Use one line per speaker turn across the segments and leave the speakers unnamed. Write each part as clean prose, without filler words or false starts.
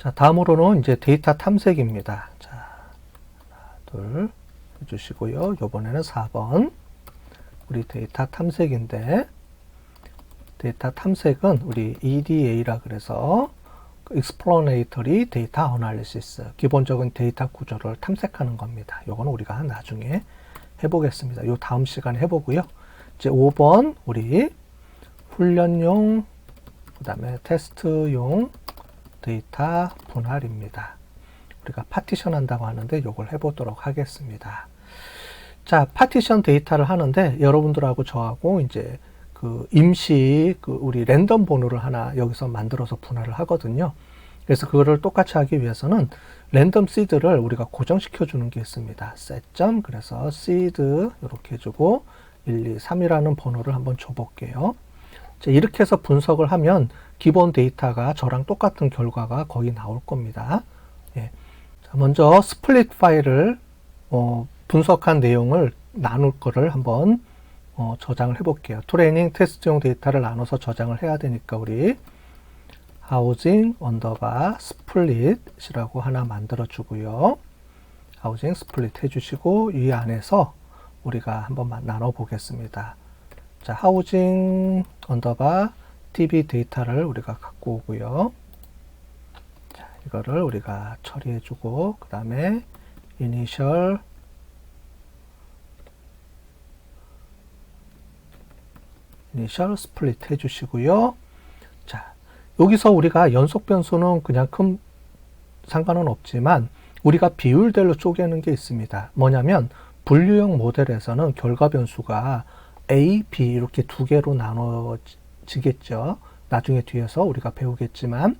자, 다음으로는 이제 데이터 탐색입니다. 자, 하나, 둘 해주시고요. 요번에는 4번. 우리 데이터 탐색인데, 데이터 탐색은 우리 EDA라 그래서 Explanatory Data Analysis, 기본적인 데이터 구조를 탐색하는 겁니다. 요거는 우리가 나중에 해보겠습니다. 요 다음 시간에 해보고요. 이제 5번 우리 훈련용, 그 다음에 테스트용 데이터 분할입니다. 우리가 파티션 한다고 하는데 요걸 해보도록 하겠습니다. 자, 파티션 데이터를 하는데 여러분들하고 저하고 이제 그 임시 우리 랜덤 번호를 하나 여기서 만들어서 분할을 하거든요. 그래서 그거를 똑같이 하기 위해서는 랜덤 시드를 우리가 고정시켜 주는 게 있습니다. set. 그래서 seed 이렇게 해주고 1, 2, 3이라는 번호를 한번 줘볼게요. 자, 이렇게 해서 분석을 하면 기본 데이터가 저랑 똑같은 결과가 거의 나올 겁니다. 예. 자, 먼저 스플릿 파일을 분석한 내용을 나눌 거를 한번 저장을 해볼게요. 트레이닝 테스트용 데이터를 나눠서 저장을 해야 되니까 우리 housing underbar split이라고 하나 만들어 주고요. housing split 해주시고 이 안에서 우리가 한번 나눠 보겠습니다. 자, housing underbar DB 데이터를 우리가 갖고 오고요. 자, 이거를 우리가 처리해 주고 그 다음에 initial split 해주시고요. 자, 여기서 우리가 연속 변수는 그냥 큰 상관은 없지만 우리가 비율별로 쪼개는 게 있습니다. 뭐냐면 분류형 모델에서는 결과 변수가 A, B 이렇게 두 개로 나눠지겠죠. 나중에 뒤에서 우리가 배우겠지만,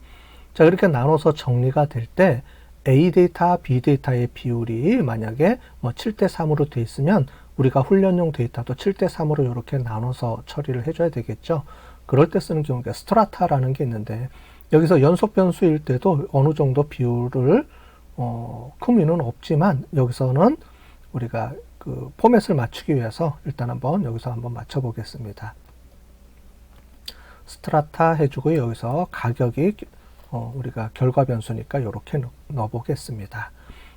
자, 이렇게 나눠서 정리가 될 때 A 데이터, B 데이터의 비율이 만약에 뭐 7대 3으로 돼 있으면 우리가 훈련용 데이터도 7대 3으로 이렇게 나눠서 처리를 해줘야 되겠죠. 그럴 때 쓰는 경우가 스트라타라는 게 있는데 여기서 연속 변수일 때도 어느 정도 비율을 큰 의미는 없지만 여기서는 우리가 그 포맷을 맞추기 위해서 일단 한번 여기서 한번 맞춰 보겠습니다. 스트라타 해주고 여기서 가격이 우리가 결과 변수니까 이렇게 넣어 보겠습니다.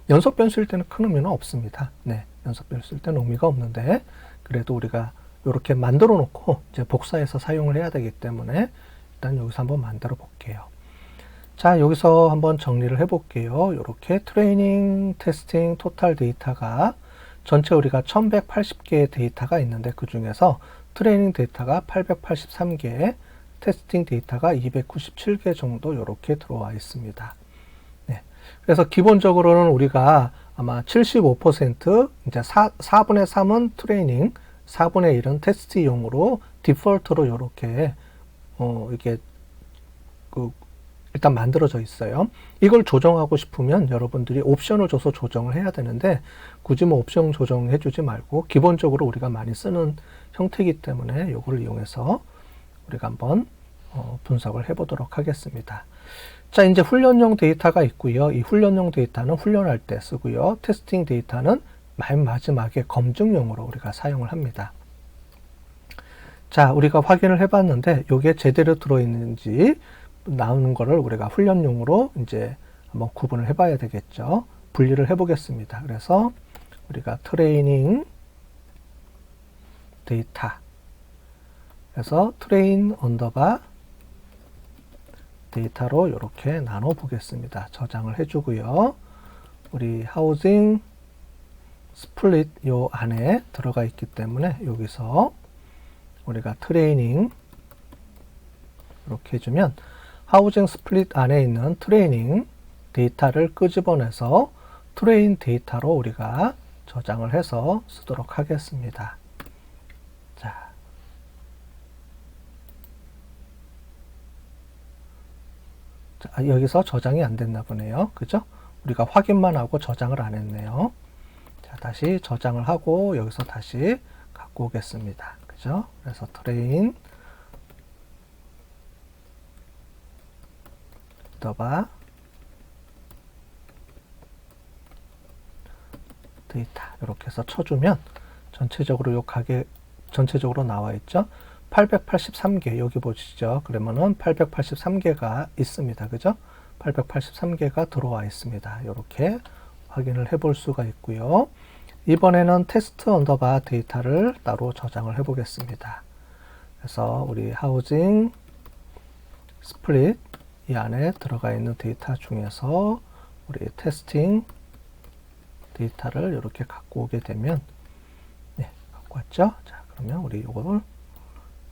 연속 변수일 때는 큰 의미는 없습니다. 네, 연속 변수일 때는 의미가 없는데 그래도 우리가 이렇게 만들어 놓고 이제 복사해서 사용을 해야 되기 때문에 일단 여기서 한번 만들어 볼게요. 자, 여기서 한번 정리를 해 볼게요. 이렇게 트레이닝, 테스팅, 토탈 데이터가 전체 우리가 1180개의 데이터가 있는데 그 중에서 트레이닝 데이터가 883개, 테스팅 데이터가 297개 정도 이렇게 들어와 있습니다. 네. 그래서 기본적으로는 우리가 아마 75% 이제 4분의 3은 트레이닝, 4분의 1은 테스트용으로 디폴트로 이렇게 이게 일단 만들어져 있어요. 이걸 조정하고 싶으면 여러분들이 옵션을 줘서 조정을 해야 되는데 굳이 뭐 옵션 조정해 주지 말고 기본적으로 우리가 많이 쓰는 형태이기 때문에 이걸 이용해서 우리가 한번 분석을 해 보도록 하겠습니다. 자, 이제 훈련용 데이터가 있고요. 이 훈련용 데이터는 훈련할 때 쓰고요. 테스팅 데이터는 맨 마지막에 검증용으로 우리가 사용을 합니다. 자, 우리가 확인을 해 봤는데 이게 제대로 들어있는지 나오는 거를 우리가 훈련용으로 이제 한번 구분을 해 봐야 되겠죠. 분리를 해 보겠습니다. 그래서 우리가 트레이닝 데이터 그래서 트레인 언더바 데이터로 이렇게 나눠 보겠습니다. 저장을 해 주고요. 우리 하우징 스플릿 요 안에 들어가 있기 때문에 여기서 우리가 트레이닝 이렇게 해주면 하우징 스플릿 안에 있는 트레이닝 데이터를 끄집어내서 트레인 데이터로 우리가 저장을 해서 쓰도록 하겠습니다. 자, 여기서 저장이 안 됐나 보네요. 그죠? 우리가 확인만 하고 저장을 안 했네요. 자, 다시 저장을 하고 여기서 다시 갖고 오겠습니다. 그죠? 그래서 트레인 더바 데이터 이렇게 해서 쳐주면 전체적으로 요 가게 전체적으로 나와 있죠. 883개 여기 보시죠. 그러면은 883개가 있습니다. 그죠? 883개가 들어와 있습니다. 이렇게 확인을 해볼 수가 있고요. 이번에는 테스트 언더바 데이터를 따로 저장을 해 보겠습니다. 그래서 우리 하우징 스플릿 이 안에 들어가 있는 데이터 중에서 우리 테스팅 데이터를 이렇게 갖고 오게 되면, 네, 갖고 왔죠? 자, 그러면 우리 이걸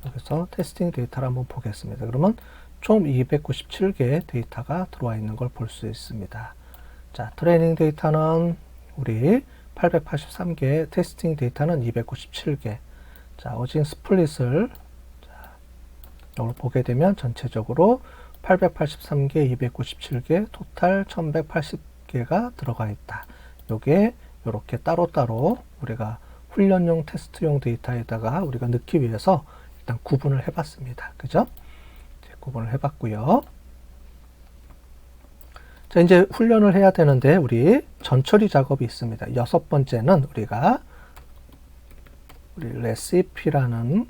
여기서 테스팅 데이터를 한번 보겠습니다. 그러면 총 297개의 데이터가 들어와 있는 걸 볼 수 있습니다. 자, 트레이닝 데이터는 우리 883개, 테스팅 데이터는 297개. 자, 어징 스플릿을 이걸 보게 되면 전체적으로 883개, 297개, 토탈 1180개가 들어가 있다. 요게 이렇게 따로따로 우리가 훈련용 테스트용 데이터에다가 우리가 넣기 위해서 일단 구분을 해봤습니다. 그죠? 구분을 해봤고요. 자, 이제 훈련을 해야 되는데 우리 전처리 작업이 있습니다. 6번째는 우리가 우리 레시피라는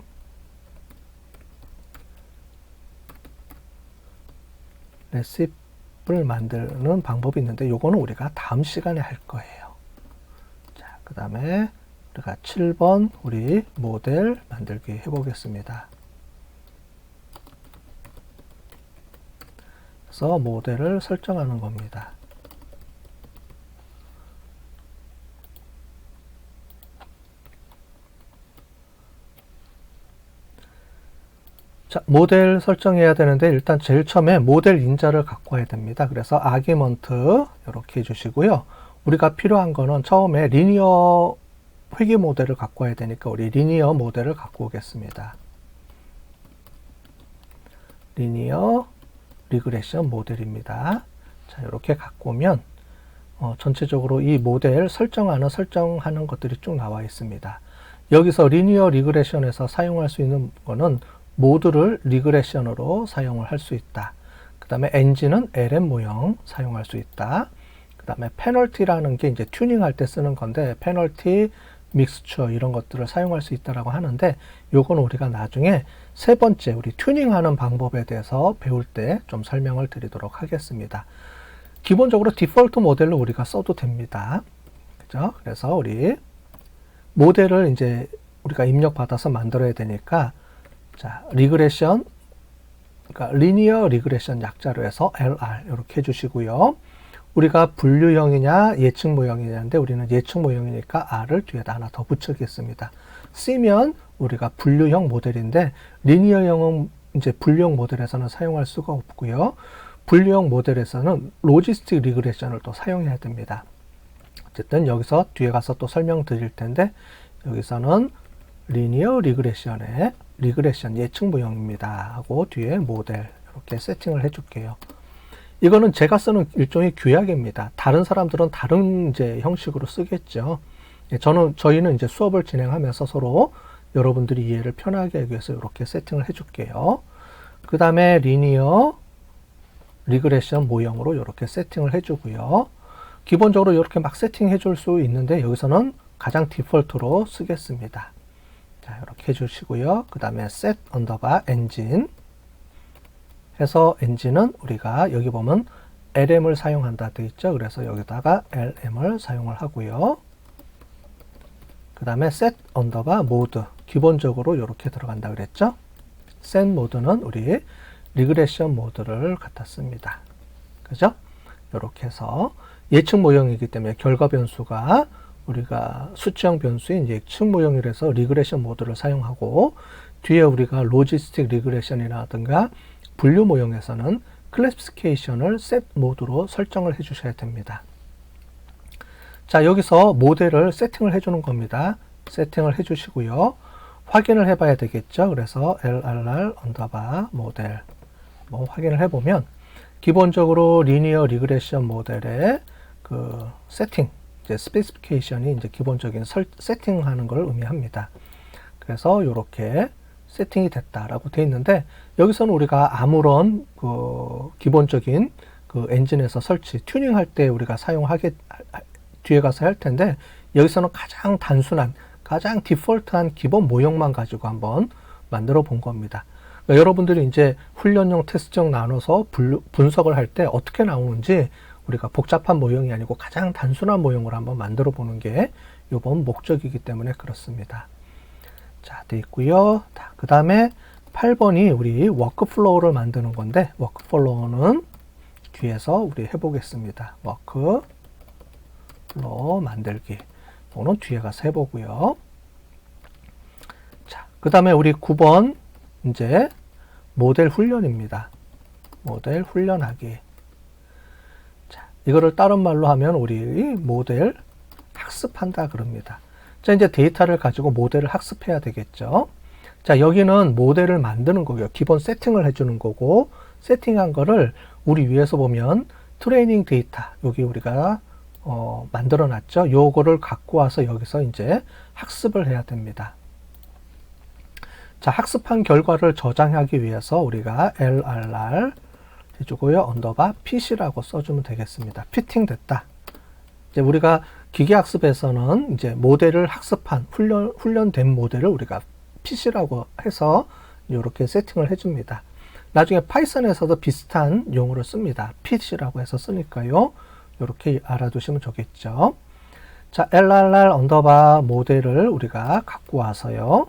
레시피를 만드는 방법이 있는데 요거는 우리가 다음 시간에 할 거예요. 자, 그 다음에 우리가 7번 우리 모델 만들기 해보겠습니다. 그래서 모델을 설정하는 겁니다. 자, 모델 설정해야 되는데 일단 제일 처음에 모델 인자를 갖고 와야 됩니다. 그래서 아기먼트 이렇게 해주시고요. 우리가 필요한 거는 처음에 리니어 회귀 모델을 갖고 와야 되니까 우리 리니어 모델을 갖고 오겠습니다. 리니어 리그레션 모델입니다. 자, 이렇게 갖고 오면 전체적으로 이 모델 설정하는 것들이 쭉 나와 있습니다. 여기서 리니어 리그레션에서 사용할 수 있는 거는 모드를 리그레션으로 사용을 할 수 있다. 그 다음에 엔진은 LM 모형 사용할 수 있다. 그 다음에 페널티라는 게 이제 튜닝할 때 쓰는 건데 페널티, 믹스처 이런 것들을 사용할 수 있다라고 하는데 요건 우리가 나중에 세 번째 우리 튜닝하는 방법에 대해서 배울 때 좀 설명을 드리도록 하겠습니다. 기본적으로 디폴트 모델로 우리가 써도 됩니다. 그죠? 그래서 우리 모델을 이제 우리가 입력받아서 만들어야 되니까 자, 리그레션, 그러니까 리니어 리그레션 약자로 해서 LR 이렇게 해주시고요. 우리가 분류형이냐 예측 모형이냐인데 우리는 예측 모형이니까 R을 뒤에다 하나 더 붙이겠습니다. C면 우리가 분류형 모델인데 리니어형은 이제 분류형 모델에서는 사용할 수가 없고요. 분류형 모델에서는 로지스틱 리그레션을 또 사용해야 됩니다. 어쨌든 여기서 뒤에 가서 또 설명드릴 텐데 여기서는 리니어 리그레션의 리그레션 예측 모형입니다 하고 뒤에 모델 이렇게 세팅을 해줄게요. 이거는 제가 쓰는 일종의 규약입니다. 다른 사람들은 다른 이제 형식으로 쓰겠죠. 저희는 이제 수업을 진행하면서 서로 여러분들이 이해를 편하게 하기 위해서 이렇게 세팅을 해줄게요. 그 다음에 리니어 리그레션 모형으로 이렇게 세팅을 해주고요. 기본적으로 이렇게 막 세팅해 줄 수 있는데 여기서는 가장 디폴트로 쓰겠습니다. 자, 이렇게 해주시고요. 그 다음에 set 언더바 engine 해서 엔진은 우리가 여기 보면 LM을 사용한다 되어 있죠. 그래서 여기다가 LM을 사용을 하고요. 그 다음에 set 언더바 mode 기본적으로 이렇게 들어간다 그랬죠. set 모드는 우리 리그레션 모드를 갖다 씁니다. 그죠? 이렇게 해서 예측 모형이기 때문에 결과 변수가 우리가 수치형 변수인 예측 모형이라서 리그레션 모드를 사용하고 뒤에 우리가 로지스틱 리그레션이라든가 분류 모형에서는 클래시피케이션을 set 모드로 설정을 해 주셔야 됩니다. 자, 여기서 모델을 세팅을 해주는 겁니다. 세팅을 해 주시고요. 확인을 해 봐야 되겠죠. 그래서 LRR 언더바 모델 확인을 해 보면 기본적으로 리니어 리그레션 모델의 그 세팅 이제 스페시피케이션이 이제 기본적인 세팅하는 걸 의미합니다. 그래서 이렇게 세팅이 됐다라고 되어 있는데 여기서는 우리가 아무런 그 기본적인 그 엔진에서 설치 튜닝할 때 우리가 뒤에 가서 할 텐데 여기서는 가장 단순한 가장 디폴트한 기본 모형만 가지고 한번 만들어 본 겁니다. 그러니까 여러분들이 이제 훈련용 테스트용 나눠서 분석을 할 때 어떻게 나오는지 우리가 복잡한 모형이 아니고 가장 단순한 모형으로 한번 만들어 보는 게 이번 목적이기 때문에 그렇습니다. 자, 돼 있고요. 그 다음에 8번이 우리 워크플로우를 만드는 건데, 워크플로우는 뒤에서 우리 해보겠습니다. 워크플로우 만들기. 이거는 뒤에 가서 해보고요. 자, 그 다음에 우리 9번 이제 모델 훈련입니다. 모델 훈련하기. 자, 이거를 다른 말로 하면 우리 모델 학습한다 그럽니다. 자, 이제 데이터를 가지고 모델을 학습해야 되겠죠. 자, 여기는 모델을 만드는 거고요. 기본 세팅을 해주는 거고, 세팅한 거를 우리 위에서 보면 트레이닝 데이터, 여기 우리가 만들어 놨죠. 요거를 갖고 와서 여기서 이제 학습을 해야 됩니다. 자, 학습한 결과를 저장하기 위해서 우리가 LRR 해주고요. 언더바 핏이라고 써주면 되겠습니다. 피팅 됐다. 이제 우리가 기계학습에서는 이제 모델을 학습한 훈련된 모델을 우리가 핏이라고 해서 이렇게 세팅을 해줍니다. 나중에 파이썬에서도 비슷한 용어를 씁니다. 핏이라고 해서 쓰니까요. 이렇게 알아두시면 좋겠죠. 자, LRR 언더바 모델을 우리가 갖고 와서요.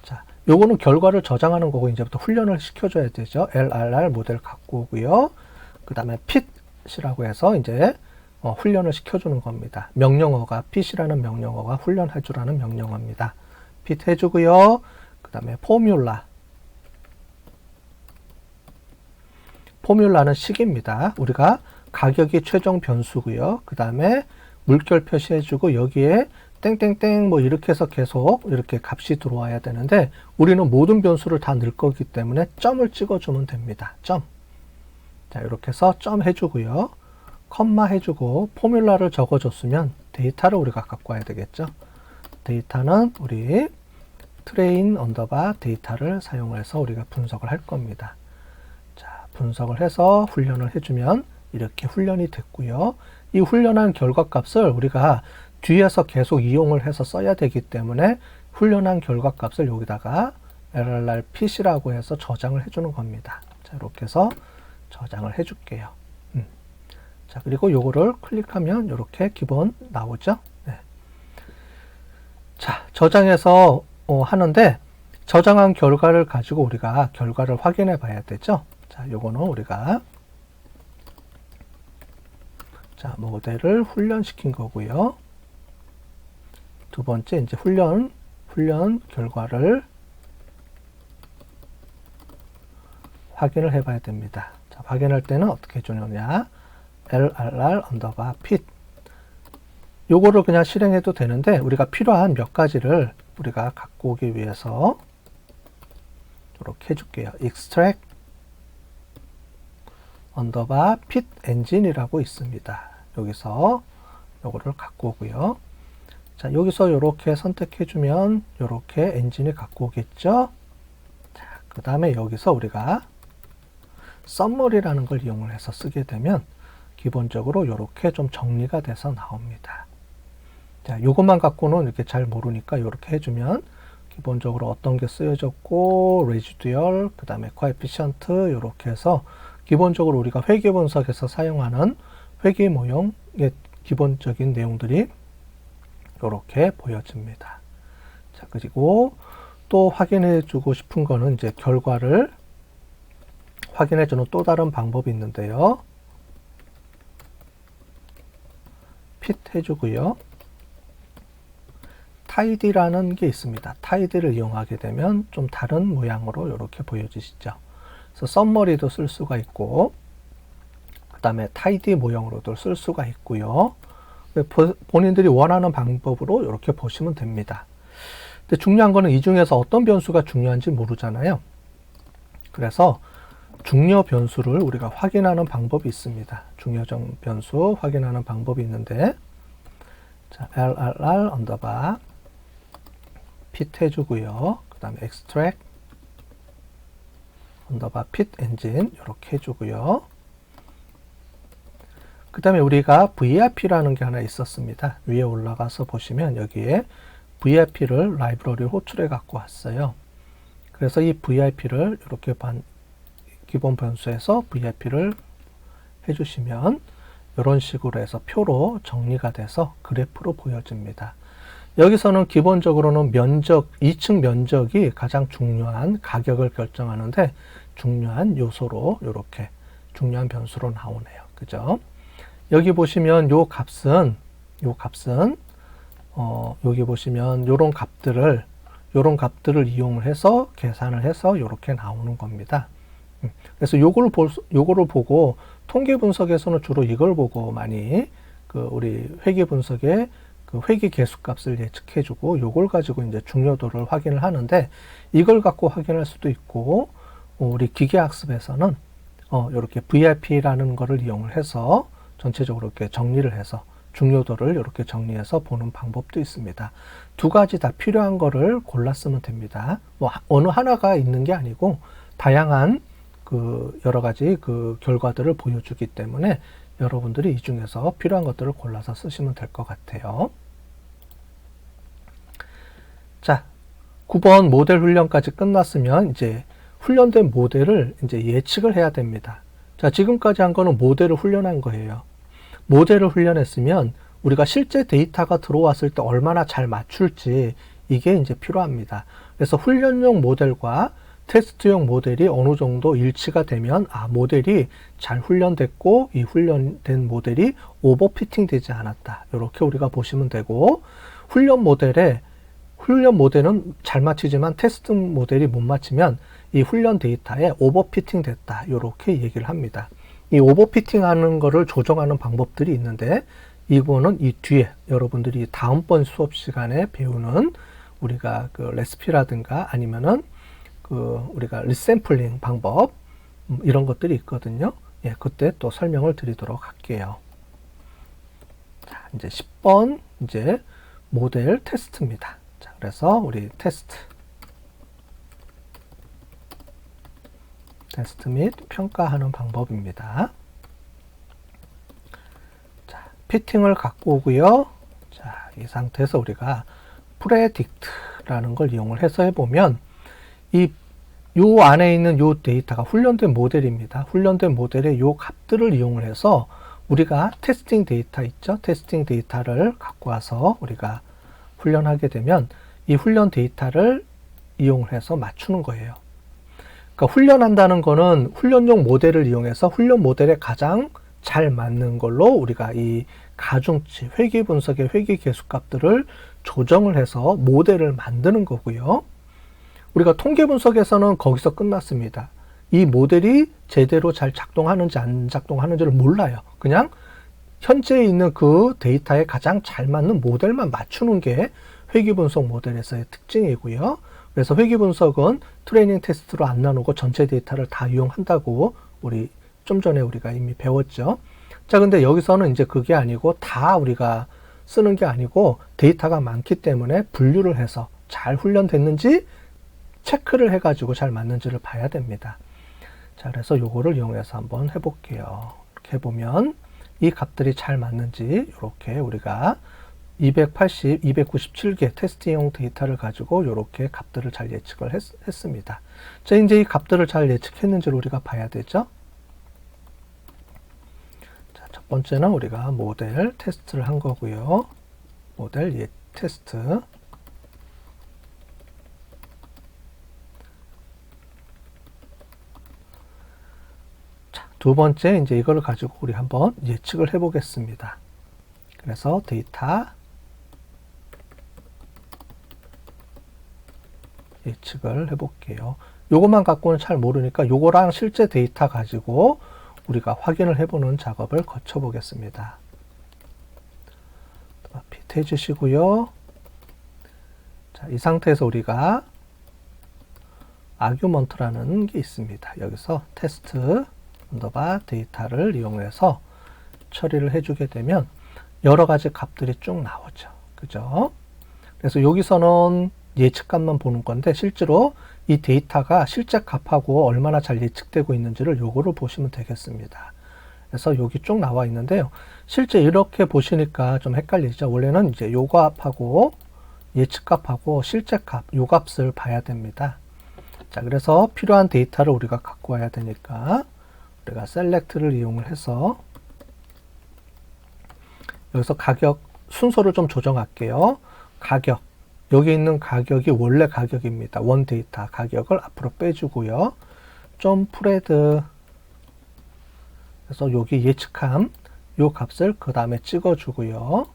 자, 요거는 결과를 저장하는 거고 이제부터 훈련을 시켜줘야 되죠. LRR 모델 갖고 오고요. 그 다음에 핏이라고 해서 이제 훈련을 시켜주는 겁니다. 명령어가 핏이라는 명령어가 훈련해주라는 명령어입니다. 핏 해주고요. 그 다음에 포뮬라. 포뮬라는 식입니다. 우리가 가격이 최종 변수고요. 그 다음에 물결 표시해주고 여기에 땡땡땡 뭐 이렇게 해서 계속 이렇게 값이 들어와야 되는데 우리는 모든 변수를 다 넣을 거기 때문에 점을 찍어주면 됩니다. 점. 자, 이렇게 해서 점 해주고요. 컴마 해주고 포뮬라를 적어줬으면 데이터를 우리가 갖고 와야 되겠죠. 데이터는 우리 트레인 언더바 데이터를 사용해서 우리가 분석을 할 겁니다. 자, 분석을 해서 훈련을 해주면 이렇게 훈련이 됐고요. 이 훈련한 결과값을 우리가 뒤에서 계속 이용을 해서 써야 되기 때문에 훈련한 결과값을 여기다가 LRR 핏이라고 해서 저장을 해주는 겁니다. 자, 이렇게 해서 저장을 해줄게요. 자, 그리고 요거를 클릭하면 이렇게 기본 나오죠. 네. 자, 저장해서 하는데 저장한 결과를 가지고 우리가 결과를 확인해 봐야 되죠. 자, 요거는 우리가 자, 모델을 훈련시킨 거고요. 두 번째 이제 훈련 결과를 확인을 해 봐야 됩니다. 자, 확인할 때는 어떻게 해주느냐. LRR 언더바 핏. 요거를 그냥 실행해도 되는데 우리가 필요한 몇 가지를 우리가 갖고 오기 위해서 이렇게 해줄게요. extract 언더바 핏 엔진이라고 있습니다. 여기서 요거를 갖고 오고요. 자, 여기서 이렇게 선택해주면 이렇게 엔진이 갖고 오겠죠. 자, 그 다음에 여기서 우리가 썸머리라는 걸 이용을 해서 쓰게 되면 기본적으로 이렇게 좀 정리가 돼서 나옵니다. 자, 요것만 갖고는 이렇게 잘 모르니까 이렇게 해주면 기본적으로 어떤 게 쓰여졌고, 레지듀얼, 그 다음에 코에피션트 이렇게 해서 기본적으로 우리가 회계 분석에서 사용하는 회계 모형의 기본적인 내용들이 이렇게 보여집니다. 자, 그리고 또 확인해 주고 싶은 거는 이제 결과를 확인해 주는 또 다른 방법이 있는데요. 핏 해주고요. 타이디라는 게 있습니다. 타이디를 이용하게 되면 좀 다른 모양으로 이렇게 보여지시죠. 그래서 썸머리도 쓸 수가 있고, 그 다음에 타이디 모형으로도 쓸 수가 있고요. 본인들이 원하는 방법으로 이렇게 보시면 됩니다. 근데 중요한 거는 이 중에서 어떤 변수가 중요한지 모르잖아요. 그래서 중요 변수를 우리가 확인하는 방법이 있습니다. 중요점 변수 확인하는 방법이 있는데, 자, LRR 언더바 핏 해주고요. 그 다음에 extract 언더바 핏 엔진 이렇게 해주고요. 그 다음에 우리가 VRP라는 게 하나 있었습니다. 위에 올라가서 보시면 여기에 VRP를 라이브러리 호출해 갖고 왔어요. 그래서 이 VIP를 이렇게 기본 변수에서 VIP를 해주시면 이런 식으로 해서 표로 정리가 돼서 그래프로 보여집니다. 여기서는 기본적으로는 면적, 2층 면적이 가장 중요한 가격을 결정하는데 중요한 요소로 이렇게 중요한 변수로 나오네요. 그죠? 여기 보시면 요 값은 여기 보시면 요런 값들을 이용을 해서 계산을 해서 이렇게 나오는 겁니다. 그래서 요거를 보고 통계 분석에서는 주로 이걸 보고 많이 우리 회계 분석에 회계 계수값을 예측해주고 요걸 가지고 이제 중요도를 확인을 하는데 이걸 갖고 확인할 수도 있고 우리 기계학습에서는 이렇게 VIP라는 거를 이용을 해서 전체적으로 이렇게 정리를 해서 중요도를 이렇게 정리해서 보는 방법도 있습니다. 두 가지 다 필요한 거를 골라 쓰면 됩니다. 뭐 어느 하나가 있는 게 아니고 다양한 여러 가지 결과들을 보여주기 때문에 여러분들이 이 중에서 필요한 것들을 골라서 쓰시면 될 것 같아요. 자, 9번 모델 훈련까지 끝났으면 이제 훈련된 모델을 이제 예측을 해야 됩니다. 자, 지금까지 한 거는 모델을 훈련한 거예요. 모델을 훈련했으면 우리가 실제 데이터가 들어왔을 때 얼마나 잘 맞출지 이게 이제 필요합니다. 그래서 훈련용 모델과 테스트용 모델이 어느 정도 일치가 되면 모델이 잘 훈련됐고 이 훈련된 모델이 오버피팅 되지 않았다. 이렇게 우리가 보시면 되고 훈련 모델은 잘 맞히지만 테스트 모델이 못 맞히면 이 훈련 데이터에 오버피팅 됐다. 이렇게 얘기를 합니다. 이 오버피팅 하는 거를 조정하는 방법들이 있는데 이거는 이 뒤에 여러분들이 다음번 수업 시간에 배우는 우리가 레시피라든가 아니면은 우리가 리샘플링 방법 이런 것들이 있거든요. 예, 그때 또 설명을 드리도록 할게요. 자, 이제 10번 이제 모델 테스트입니다. 자, 그래서 우리 테스트 및 평가하는 방법입니다. 자, 피팅을 갖고 오고요. 자, 이 상태에서 우리가 프레딕트라는 걸 이용을 해서 해보면 요 안에 있는 요 데이터가 훈련된 모델입니다. 훈련된 모델의 요 값들을 이용을 해서 우리가 테스팅 데이터 있죠? 테스팅 데이터를 갖고 와서 우리가 훈련하게 되면 이 훈련 데이터를 이용을 해서 맞추는 거예요. 그러니까 훈련한다는 거는 훈련용 모델을 이용해서 훈련 모델에 가장 잘 맞는 걸로 우리가 이 가중치, 회계 분석의 회계 계수값들을 조정을 해서 모델을 만드는 거고요. 우리가 통계 분석에서는 거기서 끝났습니다. 이 모델이 제대로 잘 작동하는지 안 작동하는지를 몰라요. 그냥 현재 있는 그 데이터에 가장 잘 맞는 모델만 맞추는 게 회계 분석 모델에서의 특징이고요. 그래서 회계 분석은 트레이닝 테스트로 안 나누고 전체 데이터를 다 이용한다고 우리 좀 전에 우리가 이미 배웠죠. 자, 근데 여기서는 이제 그게 아니고 다 우리가 쓰는 게 아니고 데이터가 많기 때문에 분류를 해서 잘 훈련됐는지 체크를 해가지고 잘 맞는지를 봐야 됩니다. 자, 그래서 요거를 이용해서 한번 해볼게요. 이렇게 해보면 이 값들이 잘 맞는지 이렇게 우리가 297개 테스트용 데이터를 가지고 이렇게 값들을 잘 예측을 했습니다. 자, 이제 이 값들을 잘 예측했는지를 우리가 봐야 되죠. 자, 첫 번째는 우리가 모델 테스트를 한 거고요. 모델 테스트. 두 번째, 이제 이걸 가지고 우리 한번 예측을 해보겠습니다. 그래서 데이터 예측을 해볼게요. 요것만 갖고는 잘 모르니까 요거랑 실제 데이터 가지고 우리가 확인을 해보는 작업을 거쳐보겠습니다. 피트 해주시고요. 자, 이 상태에서 우리가 아규먼트라는 게 있습니다. 여기서 테스트 언더바 데이터를 이용해서 처리를 해주게 되면 여러 가지 값들이 쭉 나오죠. 그죠? 그래서 여기서는 예측값만 보는 건데 실제로 이 데이터가 실제 값하고 얼마나 잘 예측되고 있는지를 요거를 보시면 되겠습니다. 그래서 여기 쭉 나와 있는데요. 실제 이렇게 보시니까 좀 헷갈리죠. 원래는 이제 요 값하고 예측값하고 실제 값, 요 값을 봐야 됩니다. 자, 그래서 필요한 데이터를 우리가 갖고 와야 되니까 우리가 셀렉트를 이용을 해서 여기서 가격 순서를 좀 조정할게요. 가격, 여기 있는 가격이 원래 가격입니다. 원 데이터 가격을 앞으로 빼주고요. 좀 프레드, 그래서 여기 예측함 요 값을 그 다음에 찍어주고요.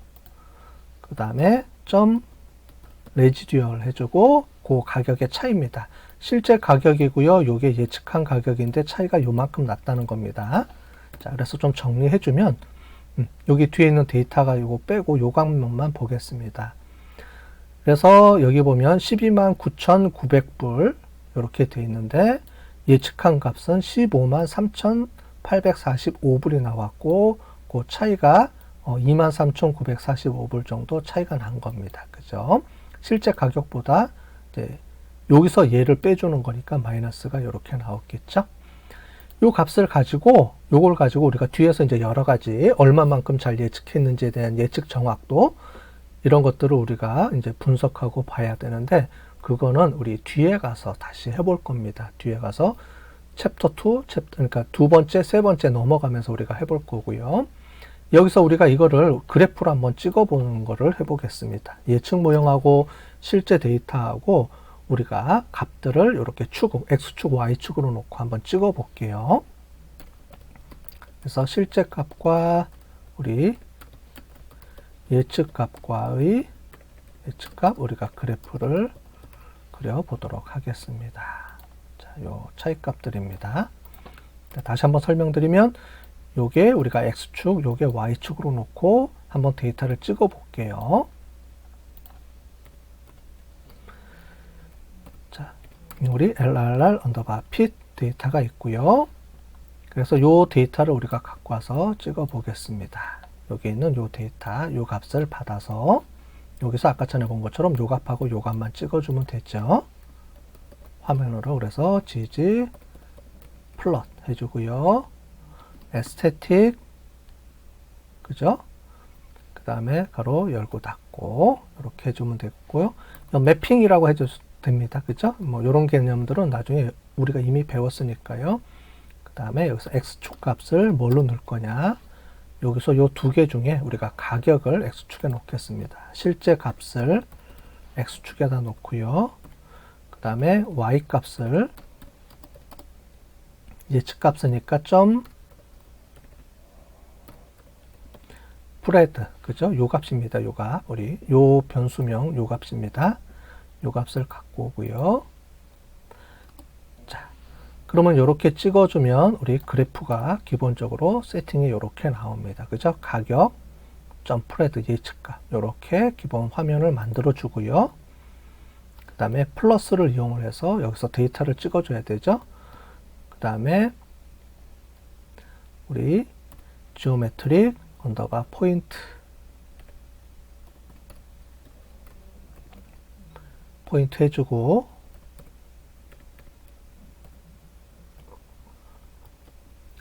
그 다음에 점 레지듀얼 해주고 그 가격의 차이입니다. 실제 가격이고요. 요게 예측한 가격인데 차이가 요만큼 났다는 겁니다. 자, 그래서 좀 정리해주면 여기 뒤에 있는 데이터가 요거 빼고 요 장면만 보겠습니다. 그래서 여기 보면 129,900불 이렇게 돼 있는데 예측한 값은 153,845불이 나왔고 그 차이가 23,945불 정도 차이가 난 겁니다. 그죠? 실제 가격보다 이제 여기서 얘를 빼주는 거니까 마이너스가 이렇게 나왔겠죠? 요 값을 가지고 요걸 가지고 우리가 뒤에서 이제 여러 가지 얼마만큼 잘 예측했는지에 대한 예측 정확도 이런 것들을 우리가 이제 분석하고 봐야 되는데 그거는 우리 뒤에 가서 다시 해볼 겁니다. 뒤에 가서 챕터 2, 그러니까 두 번째, 세 번째 넘어가면서 우리가 해볼 거고요. 여기서 우리가 이거를 그래프로 한번 찍어보는 거를 해보겠습니다. 예측 모형하고 실제 데이터하고 우리가 값들을 이렇게 X축, Y축으로 놓고 한번 찍어 볼게요. 그래서 실제 값과 우리 예측 값과의 예측 값 우리가 그래프를 그려 보도록 하겠습니다. 자, 요 차이 값들입니다. 다시 한번 설명드리면 요게 우리가 X축, 요게 Y축으로 놓고 한번 데이터를 찍어 볼게요. 자, 우리 LRR 언더바 핏 데이터가 있고요. 그래서 요 데이터를 우리가 갖고 와서 찍어 보겠습니다. 여기 있는 요 데이터, 요 값을 받아서 여기서 아까 전에 본 것처럼 요 값하고 요 값만 찍어주면 되죠. 화면으로 그래서 지지 플롯 해주고요. 에스테틱, 그죠? 그 다음에 가로 열고 닫고 이렇게 해주면 되고요. 매핑이라고 해줘도 됩니다. 그죠? 뭐 이런 개념들은 나중에 우리가 이미 배웠으니까요. 그 다음에 여기서 X축 값을 뭘로 넣을 거냐? 여기서 요 두 개 중에 우리가 가격을 X축에 놓겠습니다. 실제 값을 X축에다 놓고요. 그 다음에 Y 값을 예측 값이니까 점 프레드, 그죠? 요 값입니다. 요 값, 우리 요 변수명 요 값입니다. 요 값을 갖고 오고요. 자, 그러면 이렇게 찍어주면 우리 그래프가 기본적으로 세팅이 이렇게 나옵니다. 그죠? 가격, 점 프레드 예측값 이렇게 기본 화면을 만들어 주고요. 그 다음에 플러스를 이용을 해서 여기서 데이터를 찍어줘야 되죠. 그 다음에 우리 지오메트릭 언더바 포인트 해주고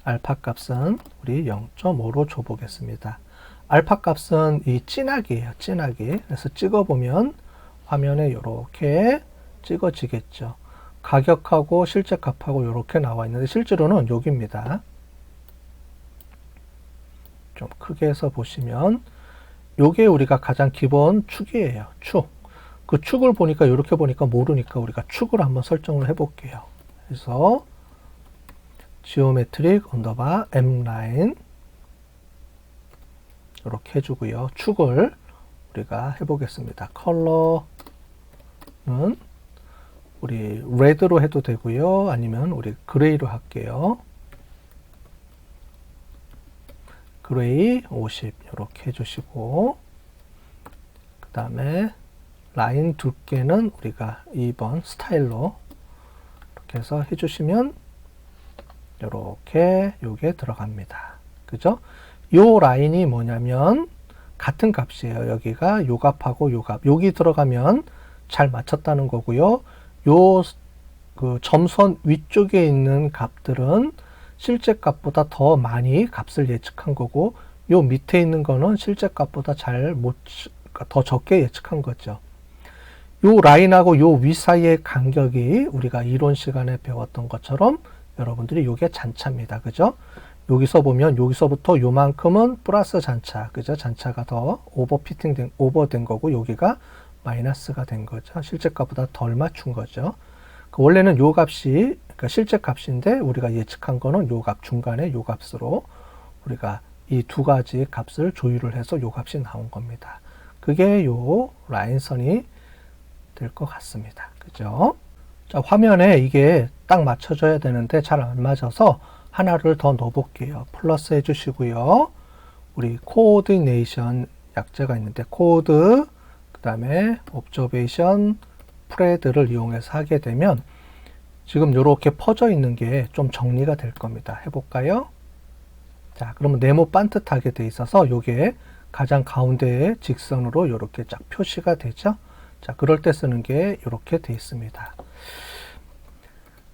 알파 값은 우리 0.5로 줘보겠습니다. 알파 값은 이 진하기예요. 진하기. 그래서 찍어보면 화면에 이렇게 찍어지겠죠. 가격하고 실제 값하고 이렇게 나와 있는데 실제로는 여기입니다. 좀 크게 해서 보시면 요게 우리가 가장 기본 축이에요. 축. 그 축을 보니까 이렇게 보니까 모르니까 우리가 축을 한번 설정을 해 볼게요. 그래서 지오메트릭 언더바 M 라인 이렇게 해주고요. 축을 우리가 해보겠습니다. 컬러는 우리 레드로 해도 되고요. 아니면 우리 그레이로 할게요. 그레이 50 이렇게 해주시고 그 다음에 라인 두께는 우리가 2번 스타일로 이렇게 해서 해주시면 이렇게 요게 들어갑니다. 그죠? 요 라인이 뭐냐면 같은 값이에요. 여기가 요 값하고 요 값. 여기 들어가면 잘 맞췄다는 거고요. 요 그 점선 위쪽에 있는 값들은 실제 값보다 더 많이 값을 예측한 거고 요 밑에 있는 거는 실제 값보다 더 적게 예측한 거죠. 요 라인하고 요 위 사이의 간격이 우리가 이론 시간에 배웠던 것처럼 여러분들이 요게 잔차입니다. 그죠? 여기서 보면 여기서부터 요만큼은 플러스 잔차. 그죠? 잔차가 더 오버된 거고 여기가 마이너스가 된 거죠. 실제 값보다 덜 맞춘 거죠. 원래는 요 값이 그러니까 실제 값인데 우리가 예측한 거는 요 값 중간에 요 값으로 우리가 이 두 가지 값을 조율을 해서 요 값이 나온 겁니다. 그게 요 라인선이 될 것 같습니다. 그죠? 자, 화면에 이게 딱 맞춰져야 되는데 잘 안 맞아서 하나를 더 넣어 볼게요. 플러스 해 주시고요. 우리 코오디네이션 약자가 있는데 코드 그 다음에 옵저베이션 프레드를 이용해서 하게 되면 지금 이렇게 퍼져 있는 게 좀 정리가 될 겁니다. 해볼까요? 자, 그러면 네모 반듯하게 돼 있어서 요게 가장 가운데에 직선으로 이렇게 쫙 표시가 되죠. 자, 그럴 때 쓰는 게 이렇게 돼 있습니다.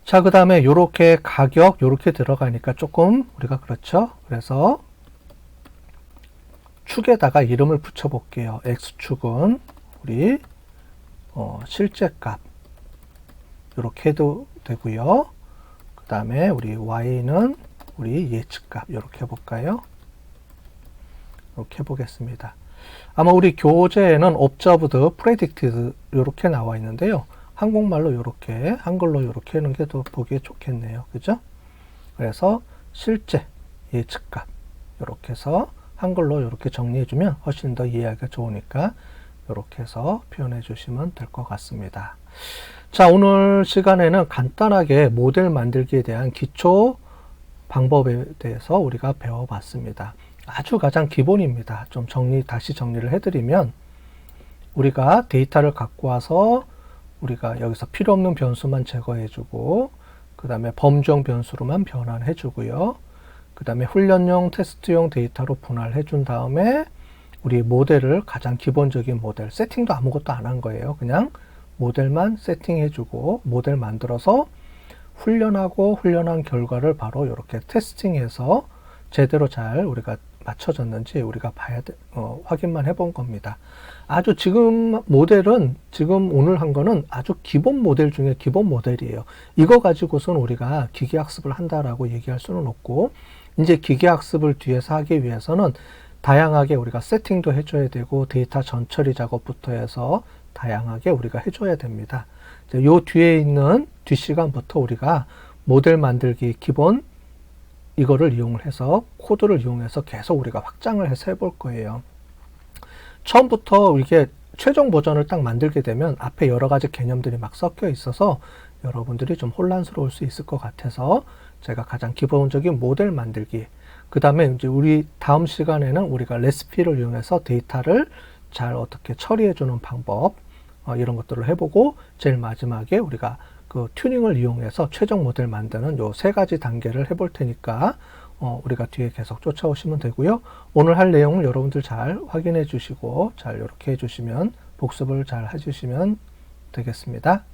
자, 그 다음에 요렇게 가격 요렇게 들어가니까 조금 우리가 그렇죠. 그래서 축에다가 이름을 붙여 볼게요. X축은 우리 실제 값 요렇게 해도 되고요. 그 다음에 우리 Y는 우리 예측값 이렇게 해볼까요? 이렇게 해보겠습니다. 아마 우리 교재에는 observed, predicted 이렇게 나와 있는데요. 한국말로 이렇게 한글로 이렇게 하는 게 더 보기에 좋겠네요. 그죠? 그래서 실제 예측값 이렇게 해서 한글로 이렇게 정리해주면 훨씬 더 이해하기가 좋으니까 이렇게 해서 표현해 주시면 될 것 같습니다. 자, 오늘 시간에는 간단하게 모델 만들기에 대한 기초 방법에 대해서 우리가 배워봤습니다. 아주 가장 기본입니다. 좀 다시 정리를 해드리면 우리가 데이터를 갖고 와서 우리가 여기서 필요 없는 변수만 제거해주고 그 다음에 범주형 변수로만 변환해주고요. 그 다음에 훈련용 테스트용 데이터로 분할해준 다음에 우리 모델을 가장 기본적인 모델 세팅도 아무것도 안 한 거예요. 그냥 모델만 세팅해주고 모델 만들어서 훈련하고 훈련한 결과를 바로 이렇게 테스팅해서 제대로 잘 우리가 맞춰졌는지 우리가 확인만 해본 겁니다. 아주 지금 모델은 지금 오늘 한 거는 아주 기본 모델 중에 기본 모델이에요. 이거 가지고선 우리가 기계학습을 한다라고 얘기할 수는 없고 이제 기계학습을 뒤에서 하기 위해서는 다양하게 우리가 세팅도 해줘야 되고 데이터 전처리 작업부터 해서 다양하게 우리가 해줘야 됩니다. 요 뒤에 있는 뒷시간부터 우리가 모델 만들기 기본 이거를 이용을 해서 코드를 이용해서 계속 우리가 확장을 해서 해볼 거예요. 처음부터 이게 최종 버전을 딱 만들게 되면 앞에 여러 가지 개념들이 막 섞여 있어서 여러분들이 좀 혼란스러울 수 있을 것 같아서 제가 가장 기본적인 모델 만들기 그 다음에 이제 우리 다음 시간에는 우리가 레시피를 이용해서 데이터를 잘 어떻게 처리해 주는 방법 이런 것들을 해보고 제일 마지막에 우리가 그 튜닝을 이용해서 최종 모델 만드는 요 세 가지 단계를 해볼 테니까 우리가 뒤에 계속 쫓아오시면 되고요. 오늘 할 내용을 여러분들 잘 확인해 주시고 잘 이렇게 해주시면 복습을 잘 해주시면 되겠습니다.